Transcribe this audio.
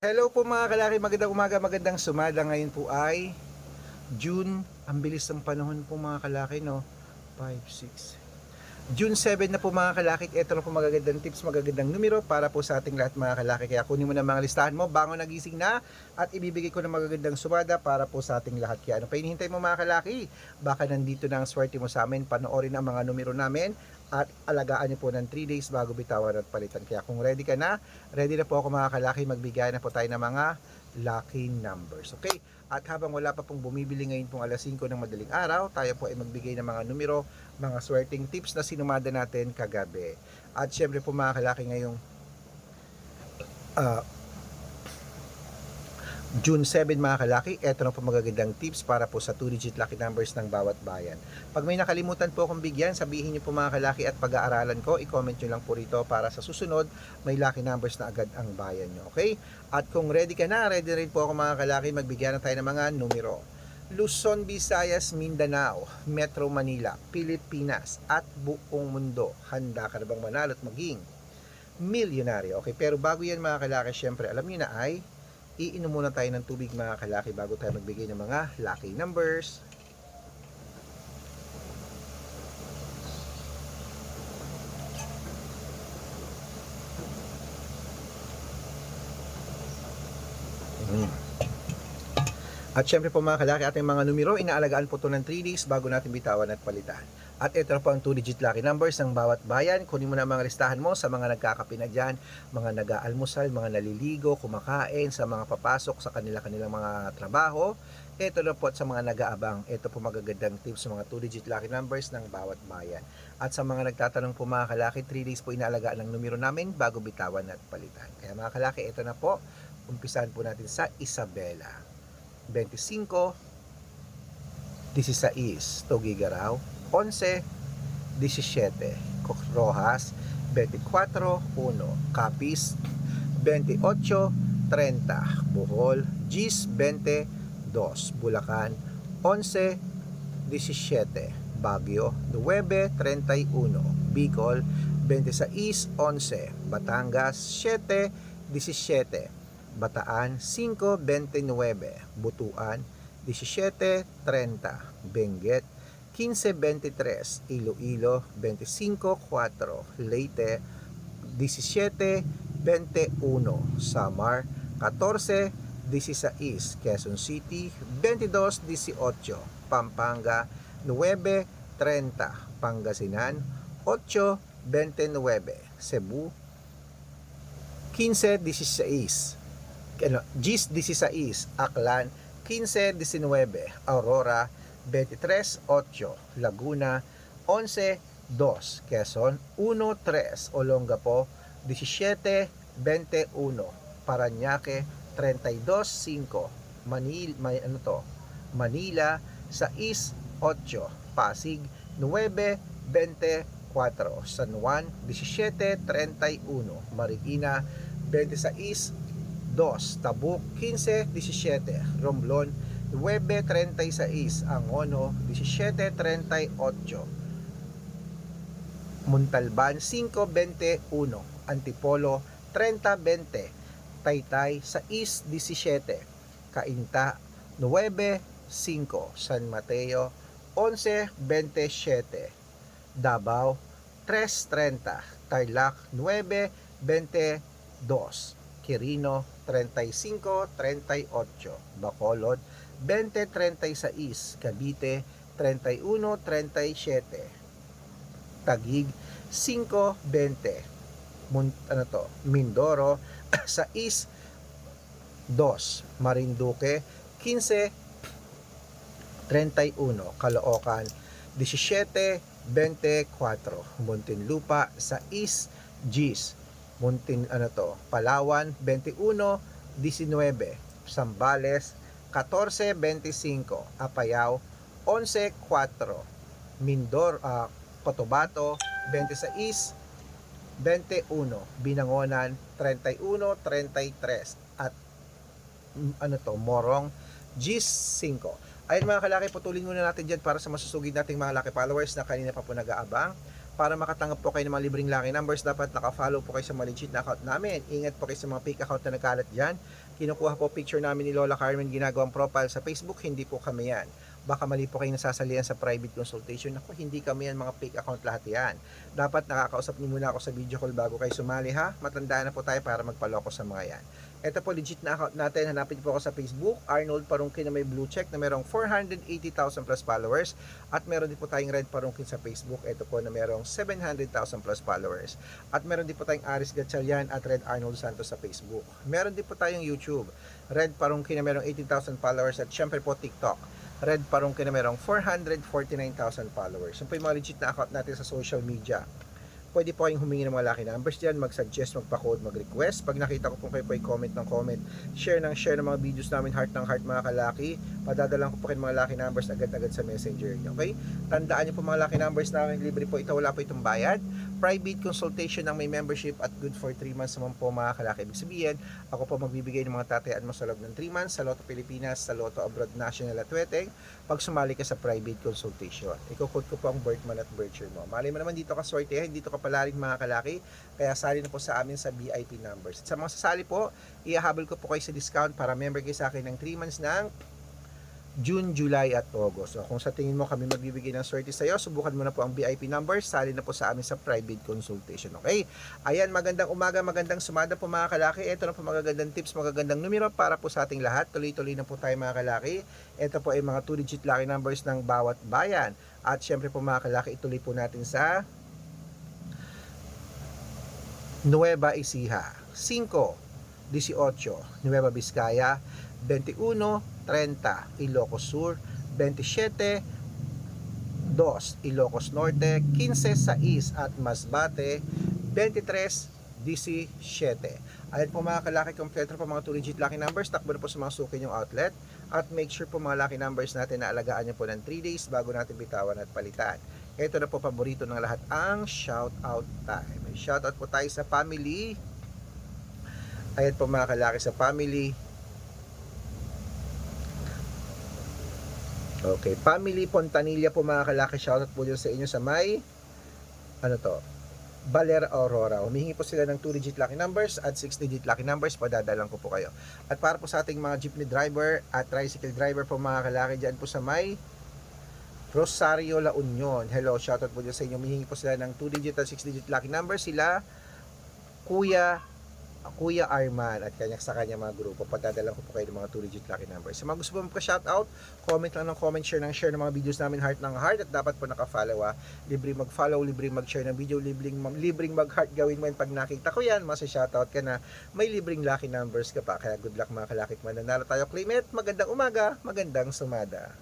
Hello po mga kalaki, magandang umaga, magandang sumada. Ngayon po ay June. Ang bilis ng panahon po mga kalaki, no? 5, 6. June 7 na po mga kalaki. Ito na po magagandang tips, magagandang numero para po sa ating lahat mga kalaki. Kaya kunin mo na mga listahan mo, bangon nagising na, at ibibigay ko ng magagandang sumada para po sa ating lahat. Kaya ano pa hinihintay mo mga kalaki? Baka nandito na ang swerte mo sa amin. Panoorin ang mga numero namin at alagaan niyo po ng 3 days bago bitawan at palitan. Kaya kung ready ka na, ready na po ako mga kalaki. Magbigay na po tayo ng mga lucky numbers. Okay? At habang wala pa pong bumibili ngayon pong alas 5 ng madaling araw, tayo po ay magbigay ng mga numero, mga swerteng tips na sinumada natin kagabi. At syempre po mga kalaki, ngayong uh, June 7 mga kalaki, eto na po magagandang tips para po sa 2-digit lucky numbers ng bawat bayan. Pag may nakalimutan po akong bigyan, sabihin niyo po mga kalaki at pag-aaralan ko, i-comment nyo lang po rito para sa susunod, may lucky numbers na agad ang bayan nyo. Okay? At kung ready ka na, ready rin po ako mga kalaki, magbigyan na tayo ng mga numero. Luzon, Visayas, Mindanao, Metro Manila, Pilipinas, at buong mundo. Handa ka na bang manalo at maging milyonaryo? Okay, pero bago yan mga kalaki, syempre alam niyo na ay iinom muna tayo ng tubig mga kalaki bago tayo magbigay ng mga lucky numbers. At syempre po mga kalaki, ating mga numero, inaalagaan po ito ng 3 days bago natin bitawan at palitan. At ito na po ang 2-digit lucky numbers ng bawat bayan. Kunin mo na mga listahan mo sa mga nagkakape na dyan, mga nag-aalmusal, mga naliligo, kumakain, sa mga papasok sa kanilang mga trabaho. Ito na po at sa mga nag-aabang. Ito po magagandang tips sa mga 2-digit lucky numbers ng bawat bayan. At sa mga nagtatanong po mga kalaki, 3 days po inaalagaan ng numero namin bago bitawan at palitan. Kaya mga kalaki, ito na po. Umpisahan po natin sa Isabela. 25, 16, Tugigaraw, 11, 17, Rojas, 24, 1, Capiz, 28, 30, Bohol, Gis, 22, Bulacan, 11, 17, Baguio, 9, 31, Bicol, 26, 11, Batangas, 7, 17, Bataan, 5.29, Butuan, 17.30, Benguet, 15.23, Iloilo, 25.4, Leyte, 17.21, Samar, 14.16, Quezon City, 22.18, Pampanga, 9.30, Pangasinan, 8.29, Cebu, 15.16, Gis 16, Aklan 15-19, Aurora 23-8, Laguna 11-2, Quezon 1-3, Olongapo 17-21, Parañaque 32-5, Manila 6-8, Pasig 9-24, San Juan 17-31, Marikina 26-2, Tabuk 15-17, Romblon 9-36, Angono 17-38, Montalban 5-21, Antipolo 30-20, Taytay 6-17, Cainta 9-5, San Mateo 11-27, Davao 3-30, Tarlac 9-22, Quirino 35-38, Bacolod 20-36, Cavite 31-37, Taguig 5-20, Mindoro 6-2, Marinduque 15-31, Caloocan 17-24, Muntinlupa 6, Gis, Palawan 21-19, Zambales 14-25, Apayao 11-4, Cotabato 26-21, Binangonan 31-33, at Morong Gis 5. Ayun mga kalaki, putulin muna natin dyan para sa masusugid nating mga laki followers na kanina pa po nag-aabang. para makatanggap po kayo ng mga libreng lucky numbers, dapat naka-follow po kayo sa mga legit na account namin. Ingat po kayo sa mga fake account na nagkalat dyan. Kinukuha po picture namin ni Lola Carmen, ginagawang profile sa Facebook, hindi po kami yan. Baka mali po kayo nasasalihan sa private consultation. Ako, hindi kami yan, mga fake account lahat yan. Dapat nakakausap niyo muna ako sa video call bago kayo sumali ha. Matandaan na po tayo para magpaloko sa mga yan. Ito po legit na account natin. Hanapin po ako sa Facebook, Arnold Parungkin na may blue check na merong 480,000 plus followers. At meron din po tayong Red Parungkin sa Facebook. Ito po na merong 700,000 plus followers. At meron din po tayong Aris Gatchalian at Red Arnold Santos sa Facebook. Meron din po tayong YouTube, Red Parungkin na merong 18,000 followers. At syempre po TikTok, Red Parungkin na merong 449,000 followers. Yun po yung mga legit na account natin sa social media. Pwede po kayong humingi ng mga lucky numbers dyan, mag-suggest, magpa-code, mag-request. Pag nakita ko po kayo po ay comment ng comment, share ng mga videos namin, heart ng heart mga kalaki. Padadalang ko po kayo mga lucky numbers agad-agad sa messenger nyo, okay? Tandaan nyo po mga lucky numbers namin, libre po ito, wala po itong bayad. Private consultation ng may membership at good for 3 months naman po mga kalaki. Ibig sabihin, ako po magbibigay ng mga tatayaan mo sa loob ng 3 months sa Lotto Pilipinas, sa Lotto Abroad National at Weteng pag sumali ka sa private consultation. Iko-code ko po ang birth month at birth year mo. Mali mo naman dito ka sortehan, dito ka palaring mga kalaki, kaya sali na po sa amin sa VIP numbers. At sa mga sasali po, ihahabol ko po kayo sa discount para member kayo sa akin ng 3 months ng June, July at August. So kung sa tingin mo kami magbibigay ng swerte sa iyo, subukan mo na po ang VIP numbers, sali na po sa amin sa private consultation. Okay? Ayan, magandang umaga, magandang sumada po mga kalaki. Ito na po magagandang tips, magagandang numero para po sa ating lahat. Tuloy-tuloy na po tayo mga kalaki. Ito po ay mga 2-digit lucky numbers ng bawat bayan. At syempre po mga kalaki, ituloy po natin sa Nueva Ecija, 5, 18, Nueva Vizcaya, 21-30 Ilocos Sur, 27-2 Ilocos Norte, 15-6 at Masbate, 23-17. Ayan po mga kalaki, kompleto po mga 2-digit lucky numbers. Takbo na po sa mga suki yung outlet. At make sure po mga lucky numbers natin na alagaan nyo po ng 3 days bago natin bitawan at palitan. Ito na po paborito ng lahat, ang shout out time. May shout out po tayo sa family. Ayan po mga kalaki, sa family. Okay, family Pontanilla po mga kalaki, shoutout po dyan sa inyo sa may Baler Aurora. Humihingi po sila ng 2-digit lucky numbers at 6-digit lucky numbers, padadalang ko po kayo. At para po sa ating mga jeepney driver at tricycle driver po mga kalaki dyan po sa may Rosario, La Union. Hello, shoutout po dyan sa inyo. Humihingi po sila ng 2-digit at 6-digit lucky numbers. Sila Kuya Arman at sa kanya mga grupo. Padadalang ko po kayo ng mga 2-digit lucky numbers. Sa mga gusto po magpa-shoutout, comment lang ng comment, share ng mga videos namin, heart ng heart, at dapat po naka-follow libre mag-follow, libre mag-share ng video, libreng mag-heart gawin mo yan. Pag nakita ko yan, masa-shoutout ka na, may libreng lucky numbers ka pa. Kaya good luck mga kalakik, mananalo tayo. Claim it, magandang umaga, magandang sumada.